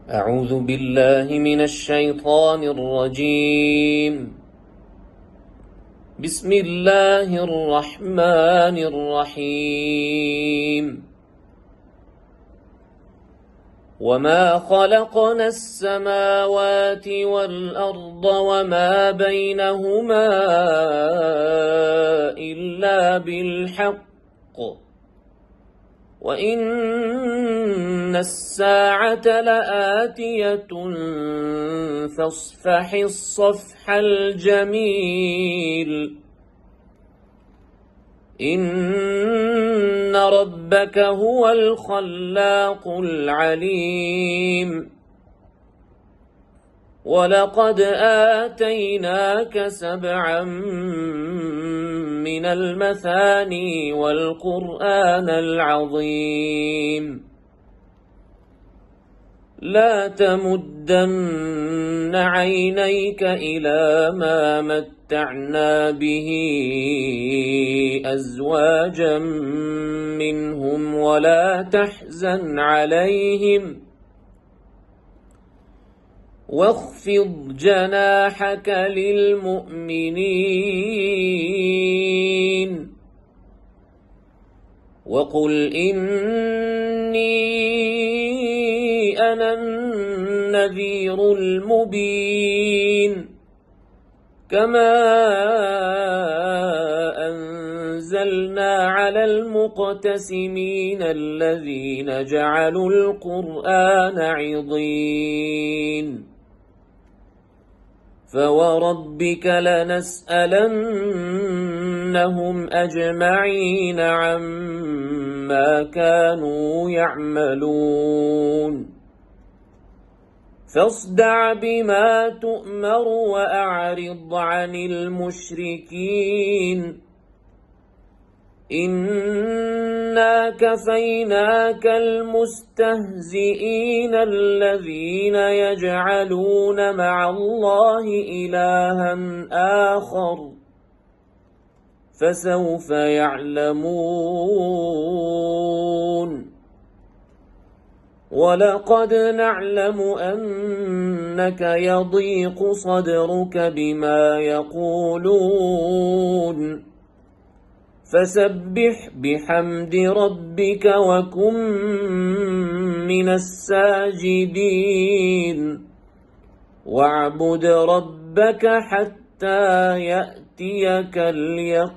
أعوذ بالله من الشيطان الرجيم. بسم الله الرحمن الرحيم. وما خلقنا السماوات والأرض وما بينهما إلا بالحق وإن الساعة لآتية فاصفح الصفح الجميل. إن ربك هو الخلاق العليم. ولقد آتيناك 7 من المثاني والقرآن العظيم. لا تمدن عينيك إلى ما متعنا به أزواجا منهم ولا تحزن عليهم واخفض جناحك للمؤمنين وقل إني أنا النذير المبين. كما أنزلنا على المقتسمين الذين جعلوا القرآن عضين. فوربك لنسألنهم أجمعين عما كانوا يعملون. فاصدع بما تؤمر وأعرض عن المشركين. إنا كفيناك المستهزئين الذين يجعلون مع الله إلها آخر فسوف يعلمون. ولقد نعلم أنك يضيق صدرك بما يقولون فسبح بحمد ربك وكن من الساجدين واعبد ربك حتى يأتيك اليقين.